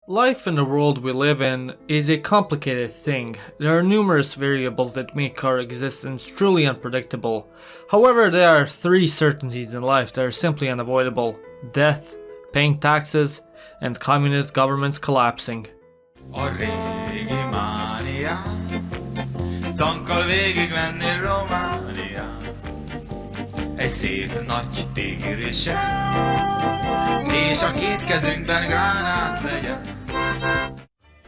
Life in the world we live in is a complicated thing. There are numerous variables that make our existence truly unpredictable. However, there are three certainties in life that are simply unavoidable: death, paying taxes, and communist governments collapsing. Egy szép nagy tigrise, és a két kezünkben gránát legyen.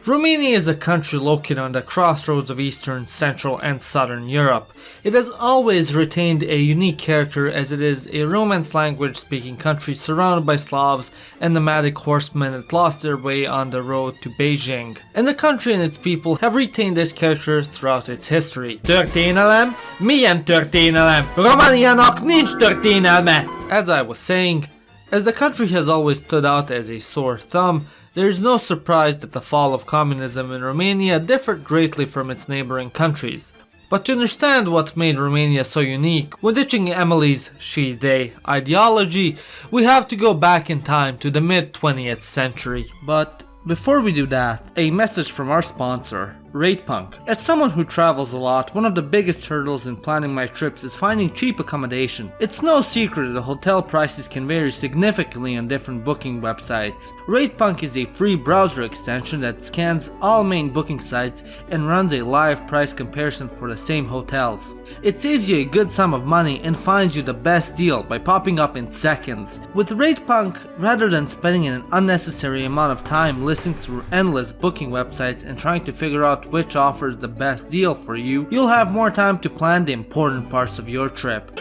Romania is a country located on the crossroads of Eastern, Central and Southern Europe. It has always retained a unique character as it is a Romance language speaking country surrounded by Slavs and nomadic horsemen that lost their way on the road to Beijing. And the country and its people have retained this character throughout its history. Történelem? Milyen történelem? Romániának nincs történelme! As I was saying, as the country has always stood out as a sore thumb, there is no surprise that the fall of communism in Romania differed greatly from its neighboring countries. But to understand what made Romania so unique, when ditching Emily's she-they ideology, we have to go back in time to the mid-20th century. But before we do that, a message from our sponsor, RatePunk. As someone who travels a lot, one of the biggest hurdles in planning my trips is finding cheap accommodation. It's no secret that hotel prices can vary significantly on different booking websites. RatePunk is a free browser extension that scans all main booking sites and runs a live price comparison for the same hotels. It saves you a good sum of money and finds you the best deal by popping up in seconds. With RatePunk, rather than spending an unnecessary amount of time listening through endless booking websites and trying to figure out which offers the best deal for you, you'll have more time to plan the important parts of your trip.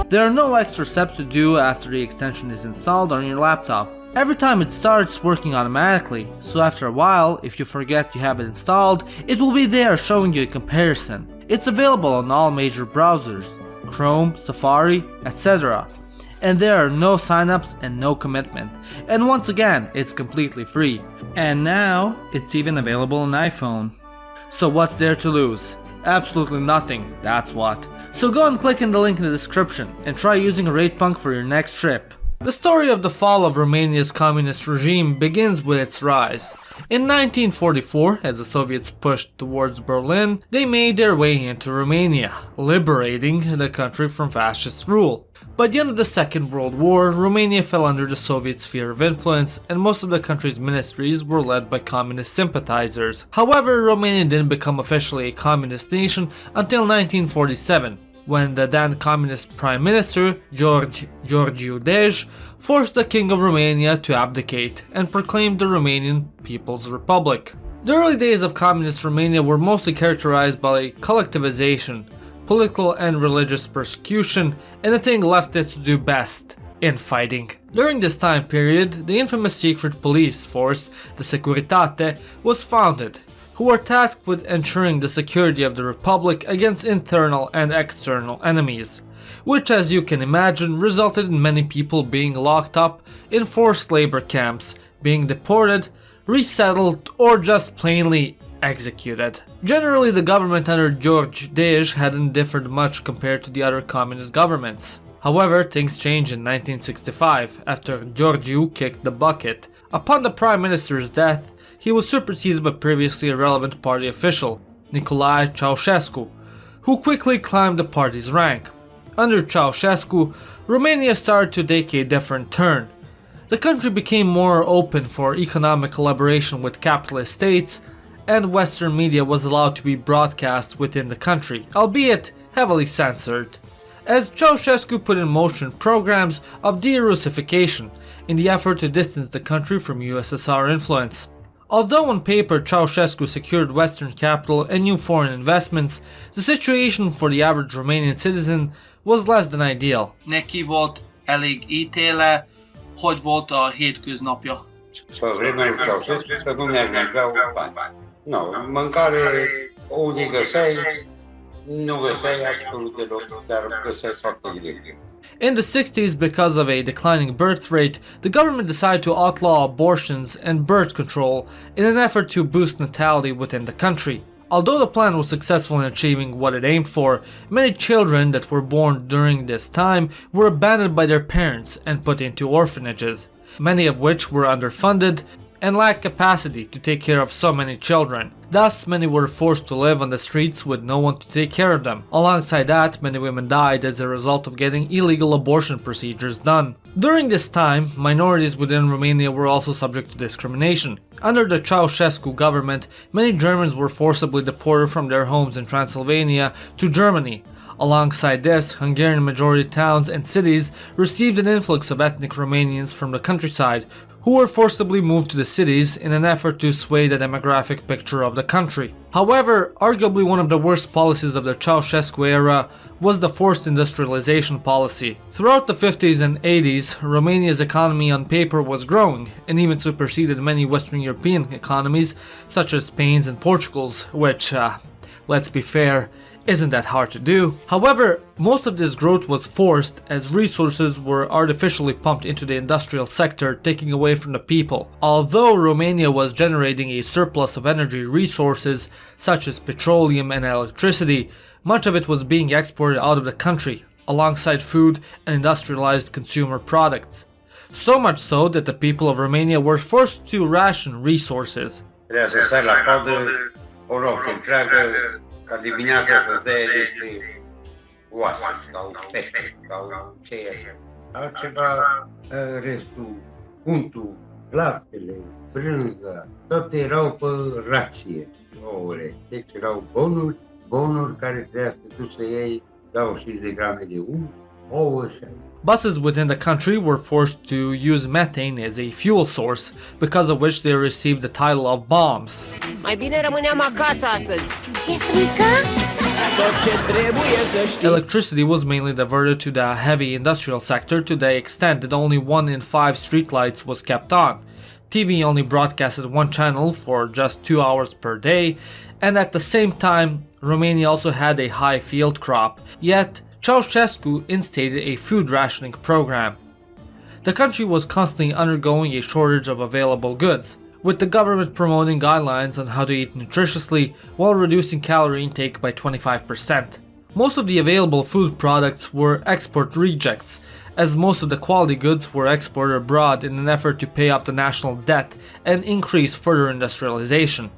There are no extra steps to do after the extension is installed on your laptop. Every time it starts working automatically, so after a while, if you forget you have it installed, it will be there showing you a comparison. It's available on all major browsers, Chrome, Safari, etc. And there are no signups and no commitment. And once again, it's completely free. And now, it's even available on iPhone. So what's there to lose? Absolutely nothing, that's what. So go and click in the link in the description and try using RatePunk for your next trip. The story of the fall of Romania's communist regime begins with its rise. In 1944, as the Soviets pushed towards Berlin, they made their way into Romania, liberating the country from fascist rule. By the end of the Second World War, Romania fell under the Soviet sphere of influence, and most of the country's ministries were led by communist sympathizers. However, Romania didn't become officially a communist nation until 1947, when the then communist Prime Minister, Georgiu Dej, forced the King of Romania to abdicate and proclaimed the Romanian People's Republic. The early days of communist Romania were mostly characterized by collectivization, political and religious persecution, and the thing leftists do best, infighting. During this time period, the infamous secret police force, the Securitate, was founded, who were tasked with ensuring the security of the Republic against internal and external enemies, which, as you can imagine, resulted in many people being locked up in forced labor camps, being deported, resettled, or just plainly executed. Generally, the government under George Dej hadn't differed much compared to the other communist governments. However, things changed in 1965 after Georgiu kicked the bucket. Upon the Prime Minister's death, he was superseded by previously irrelevant party official, Nicolae Ceaușescu, who quickly climbed the party's rank. Under Ceaușescu, Romania started to take a different turn. The country became more open for economic collaboration with capitalist states, and Western media was allowed to be broadcast within the country, albeit heavily censored, as Ceaușescu put in motion programs of de-Russification in the effort to distance the country from USSR influence. Although on paper Ceaușescu secured Western capital and new foreign investments, the situation for the average Romanian citizen was less than ideal. Neki volt elég ítélve, hogy volt a hétköznapja. Pe vremea lui Ceaușescu că nu mergeau bani. Nu, mâncare unde găseai, nu găseai absolut deloc, dar găseai foarte greu. In the 60s, because of a declining birth rate, the government decided to outlaw abortions and birth control in an effort to boost natality within the country. Although the plan was successful in achieving what it aimed for, many children that were born during this time were abandoned by their parents and put into orphanages, many of which were underfunded and lacked capacity to take care of so many children. Thus, many were forced to live on the streets with no one to take care of them. Alongside that, many women died as a result of getting illegal abortion procedures done. During this time, minorities within Romania were also subject to discrimination. Under the Ceaușescu government, many Germans were forcibly deported from their homes in Transylvania to Germany. Alongside this, Hungarian majority towns and cities received an influx of ethnic Romanians from the countryside, who were forcibly moved to the cities in an effort to sway the demographic picture of the country. However, arguably one of the worst policies of the Ceaușescu era was the forced industrialization policy. Throughout the 50s and 80s, Romania's economy on paper was growing and even superseded many Western European economies such as Spain's and Portugal's, which, let's be fair, isn't that hard to do. However, most of this growth was forced as resources were artificially pumped into the industrial sector, taking away from the people. Although Romania was generating a surplus of energy resources such as petroleum and electricity, much of it was being exported out of the country, alongside food and industrialized consumer products. So much so that the people of Romania were forced to ration resources. Trebuia să stai la coadă o noapte întreagă, ca dimineața să dea niște oase sau pește sau ce e. Altceva, restul, untul, laptele, brânza, toate erau pe rație, ouăle. Deci erau bonuri care trebuia să duci să iei 25 de grame de unt, ouă și așa. Buses within the country were forced to use methane as a fuel source, because of which they received the title of bombs. Mai bine rămâneam acasă astăzi. Ți-e frică? Tot ce trebuie să știi. Electricity was mainly diverted to the heavy industrial sector to the extent that only 1 in 5 streetlights was kept on. TV only broadcasted one channel for just 2 hours per day, and at the same time, Romania also had a high field crop, yet Ceaușescu instated a food rationing program. The country was constantly undergoing a shortage of available goods, with the government promoting guidelines on how to eat nutritiously while reducing calorie intake by 25%. Most of the available food products were export rejects, as most of the quality goods were exported abroad in an effort to pay off the national debt and increase further industrialization.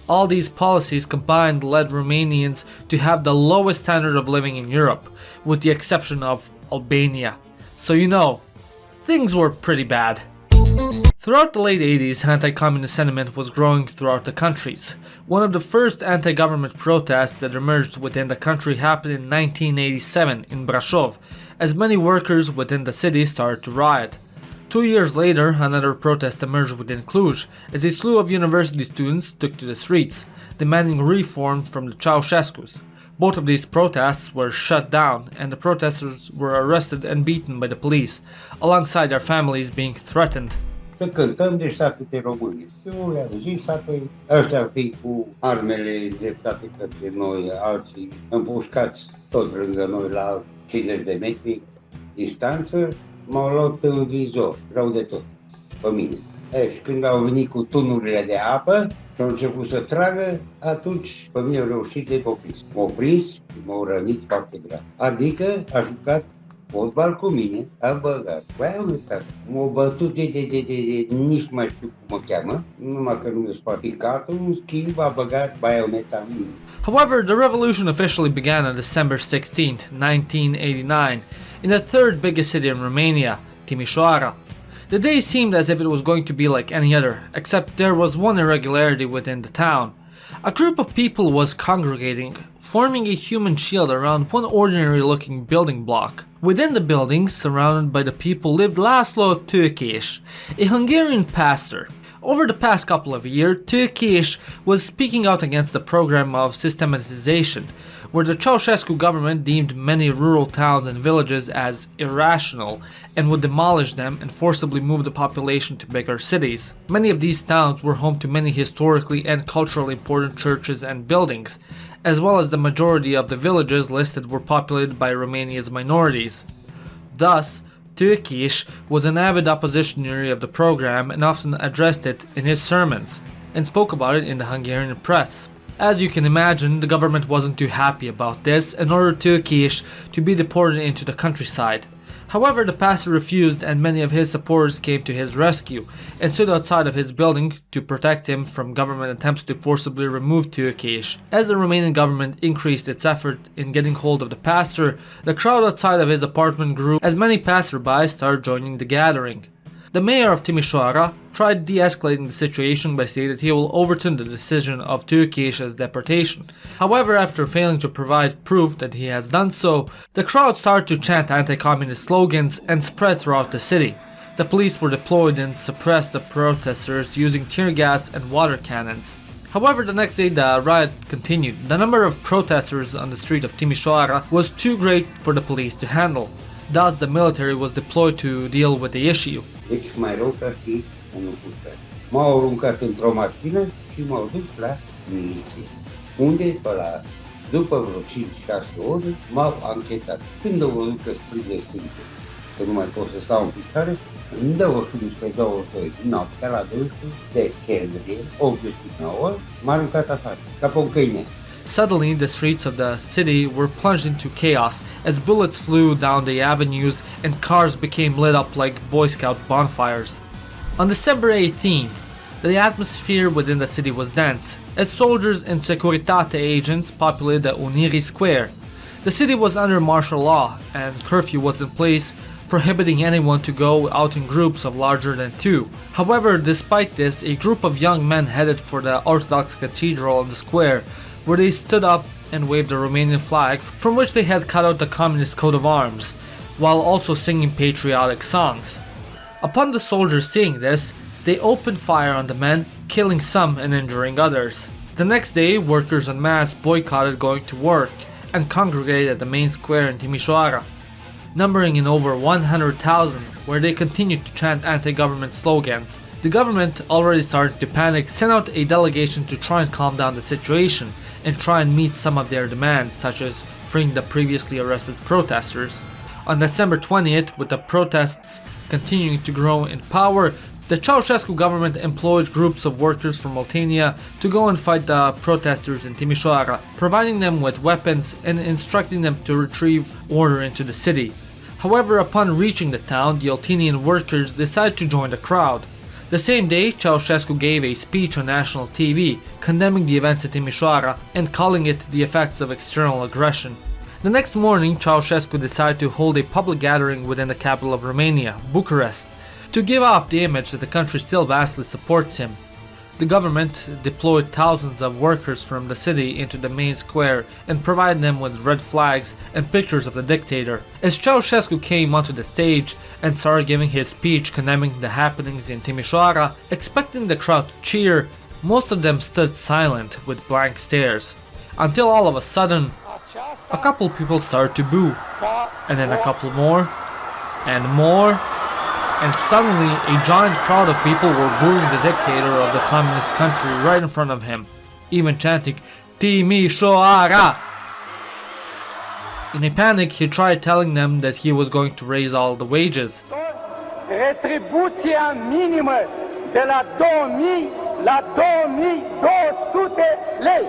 All these policies combined led Romanians to have the lowest standard of living in Europe, with the exception of Albania. So you know, things were pretty bad. Throughout the late 80s, anti-communist sentiment was growing throughout the countries. One of the first anti-government protests that emerged within the country happened in 1987 in Brașov, as many workers within the city started to riot. 2 years later, another protest emerged within Cluj, as a slew of university students took to the streets, demanding reform from the Ceaușescus. Both of these protests were shut down, and the protesters were arrested and beaten by the police, alongside their families being threatened. Să cântăm de șapte români. Eu le-am zis, apoi ăștia fi cu armele îndreptate către noi, alții împușcați tot lângă noi la 50 de metri distanță, m-au luat în vizor, rău de tot, pe mine. Și când au venit cu tunurile de apă și au început să tragă, atunci pe mine au reușit de opris. M-au prins și m-au rănit foarte grav. Adică a jucat fotbal cu mine, a băgat. Băi, am uitat. M-au bătut de nici nu mai știu cum mă cheamă, numai că nu mi-a spart picatul, în schimb a băgat baioneta în mine. However, the revolution officially began on December 16, 1989, in the third biggest city in Romania, Timisoara. The day seemed as if it was going to be like any other, except there was one irregularity within the town. A group of people was congregating, forming a human shield around one ordinary-looking building block. Within the building, surrounded by the people, lived Laszlo Tőkés, a Hungarian pastor. Over the past couple of years, Tőkés was speaking out against the program of systematization, where the Ceaușescu government deemed many rural towns and villages as irrational and would demolish them and forcibly move the population to bigger cities. Many of these towns were home to many historically and culturally important churches and buildings, as well as the majority of the villages listed were populated by Romania's minorities. Thus, Tőkés was an avid oppositionary of the program and often addressed it in his sermons, and spoke about it in the Hungarian press. As you can imagine, the government wasn't too happy about this and ordered Ceaușescu to be deported into the countryside. However, the pastor refused and many of his supporters came to his rescue and stood outside of his building to protect him from government attempts to forcibly remove Ceaușescu. As the Romanian government increased its effort in getting hold of the pastor, the crowd outside of his apartment grew as many passersby started joining the gathering. The mayor of Timisoara tried de-escalating the situation by saying that he will overturn the decision of Ceaușescu's deportation. However, after failing to provide proof that he has done so, the crowd started to chant anti-communist slogans and spread throughout the city. The police were deployed and suppressed the protesters using tear gas and water cannons. However, the next day the riot continued. The number of protesters on the street of Timisoara was too great for the police to handle. Thus, the military was deployed to deal with the issue. Deci mai rău ca și nu putea. M-au aruncat într-o mașină și m-au dus la miliție. Unde, pe la, după vreo 5-6 ore, m-au anchetat. Când au văzut că strige sânge, că nu mai pot să stau în picioare, în 25-22 noaptea la 12 decembrie 89, m-a aruncat afară, ca pe un câine. Suddenly, the streets of the city were plunged into chaos as bullets flew down the avenues and cars became lit up like Boy Scout bonfires. On December 18th, the atmosphere within the city was dense, as soldiers and securitate agents populated the Unirii Square. The city was under martial law, and curfew was in place, prohibiting anyone to go out in groups of larger than 2. However, despite this, a group of young men headed for the Orthodox Cathedral on the square, where they stood up and waved the Romanian flag, from which they had cut out the communist coat of arms, while also singing patriotic songs. Upon the soldiers seeing this, they opened fire on the men, killing some and injuring others. The next day, workers en masse boycotted going to work and congregated at the main square in Timisoara, numbering in over 100,000, where they continued to chant anti-government slogans. The government, already starting to panic, sent out a delegation to try and calm down the situation and try and meet some of their demands, such as freeing the previously arrested protesters. On December 20th, with the protests continuing to grow in power, the Ceaușescu government employed groups of workers from Romania to go and fight the protesters in Timisoara, providing them with weapons and instructing them to retrieve order into the city. However, upon reaching the town, the Oltenian workers decided to join the crowd. The same day, Ceaușescu gave a speech on national TV, condemning the events at Timisoara and calling it the effects of external aggression. The next morning, Ceaușescu decided to hold a public gathering within the capital of Romania, Bucharest, to give off the image that the country still vastly supports him. The government deployed thousands of workers from the city into the main square and provided them with red flags and pictures of the dictator. As Ceaușescu came onto the stage and started giving his speech condemning the happenings in Timisoara, expecting the crowd to cheer, most of them stood silent with blank stares, until all of a sudden, a couple people started to boo, and then a couple more, and suddenly a giant crowd of people were booing the dictator of the communist country right in front of him, even chanting Timisoara. In a panic, he tried telling them that he was going to raise all the wages. Retribuția minimă de la 2000 la 2200 lei.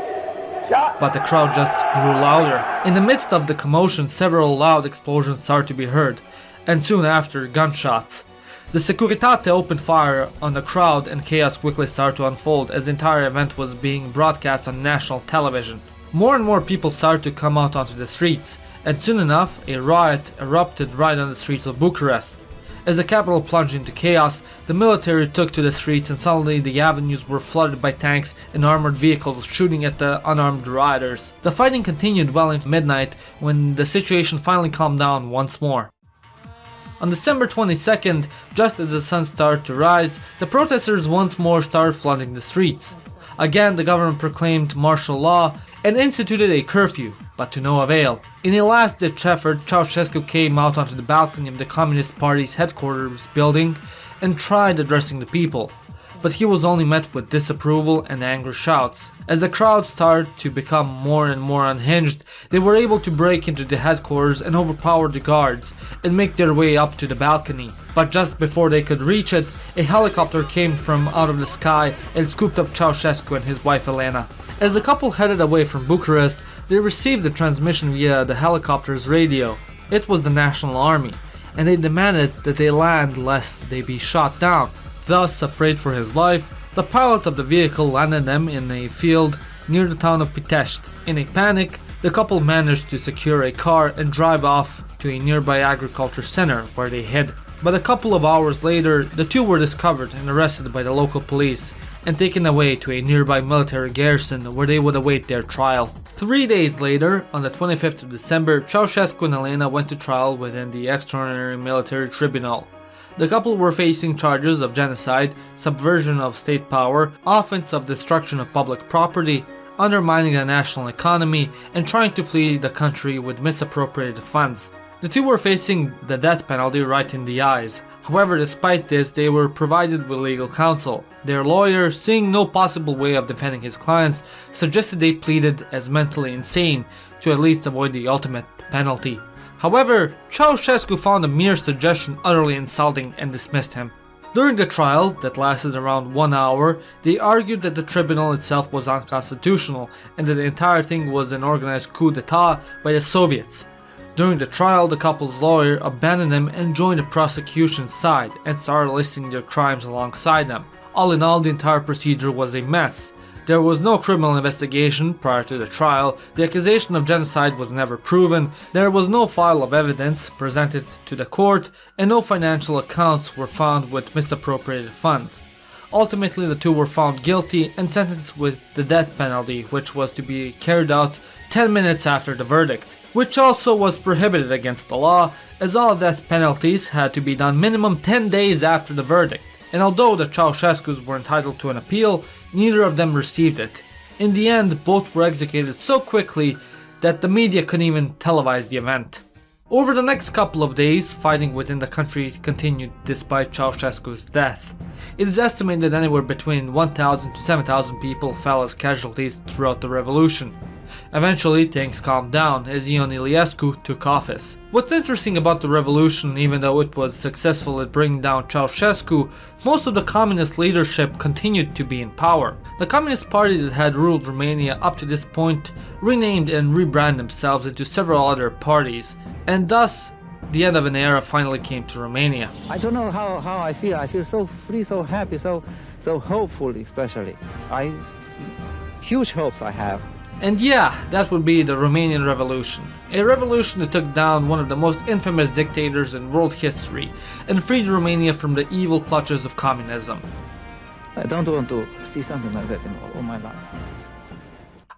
But the crowd just grew louder. In the midst of the commotion, several loud explosions started to be heard, and soon after, gunshots. The Securitate opened fire on the crowd and chaos quickly started to unfold as the entire event was being broadcast on national television. More and more people started to come out onto the streets, and soon enough a riot erupted right on the streets of Bucharest. As the capital plunged into chaos, the military took to the streets and suddenly the avenues were flooded by tanks and armored vehicles shooting at the unarmed rioters. The fighting continued well into midnight when the situation finally calmed down once more. On December 22nd, just as the sun started to rise, the protesters once more started flooding the streets. Again, the government proclaimed martial law and instituted a curfew, but to no avail. In a last-ditch effort, Ceaușescu came out onto the balcony of the Communist Party's headquarters building and tried addressing the people, but he was only met with disapproval and angry shouts. As the crowd started to become more and more unhinged, they were able to break into the headquarters and overpower the guards and make their way up to the balcony. But just before they could reach it, a helicopter came from out of the sky and scooped up Ceaușescu and his wife Elena. As the couple headed away from Bucharest, they received a transmission via the helicopter's radio. It was the National Army, and they demanded that they land lest they be shot down. Thus, afraid for his life, the pilot of the vehicle landed them in a field near the town of Pitești. In a panic, the couple managed to secure a car and drive off to a nearby agriculture center where they hid. But a couple of hours later, the two were discovered and arrested by the local police and taken away to a nearby military garrison where they would await their trial. 3 days later, on the 25th of December, Ceaușescu and Elena went to trial within the Extraordinary Military Tribunal. The couple were facing charges of genocide, subversion of state power, offense of destruction of public property, undermining the national economy, and trying to flee the country with misappropriated funds. The two were facing the death penalty right in the eyes. However, despite this, they were provided with legal counsel. Their lawyer, seeing no possible way of defending his clients, suggested they pleaded as mentally insane to at least avoid the ultimate penalty. However, Ceaușescu found a mere suggestion utterly insulting and dismissed him. During the trial, that lasted around 1 hour, they argued that the tribunal itself was unconstitutional and that the entire thing was an organized coup d'etat by the Soviets. During the trial, the couple's lawyer abandoned them and joined the prosecution's side and started listing their crimes alongside them. All in all, the entire procedure was a mess. There was no criminal investigation prior to the trial, the accusation of genocide was never proven, there was no file of evidence presented to the court, and no financial accounts were found with misappropriated funds. Ultimately, the two were found guilty and sentenced with the death penalty, which was to be carried out 10 minutes after the verdict, which also was prohibited against the law, as all death penalties had to be done minimum 10 days after the verdict. And although the Ceaușescus were entitled to an appeal, neither of them received it. In the end, both were executed so quickly that the media couldn't even televise the event. Over the next couple of days, fighting within the country continued despite Ceaușescu's death. It is estimated that anywhere between 1,000 to 7,000 people fell as casualties throughout the revolution. Eventually, things calmed down as Ion Iliescu took office. What's interesting about the revolution, even though it was successful at bringing down Ceaușescu, most of the communist leadership continued to be in power. The Communist Party that had ruled Romania up to this point renamed and rebranded themselves into several other parties, and thus the end of an era finally came to Romania. I don't know how I feel. I feel so free, so happy, so hopeful especially. Huge hopes I have. And yeah, that would be the Romanian Revolution. A revolution that took down one of the most infamous dictators in world history and freed Romania from the evil clutches of communism. I don't want to see something like that in all my life.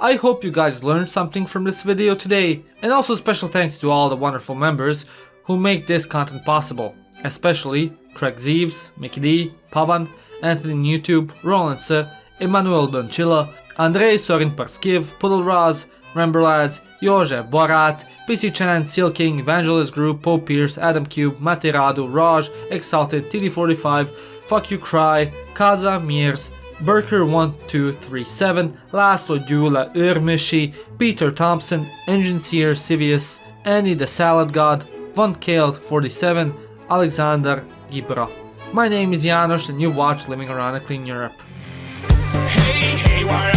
I hope you guys learned something from this video today, and also special thanks to all the wonderful members who make this content possible, especially Craig Zeeves, Mickey D, Pavan, Anthony YouTube, Roland S, Emanuel Doncila, Andrei Sorin Parskiv, Puddle Raz, Ramberlads, Jozsef Barat, PC Chan, Seal King, Evangelist Group, Pope Pierce, Adam Cube, Materadu, Raj, Exalted, TD45, Fuck You Cry, Kaza, Mears, Burker1237, Laszlo Gyula, Urmishi, Peter Thompson, Engine Seer, Sivius, Annie the Salad God, Von Kale 47, Alexander Gibra. My name is Janos and you watch Living Around a Clean Europe. Hey, why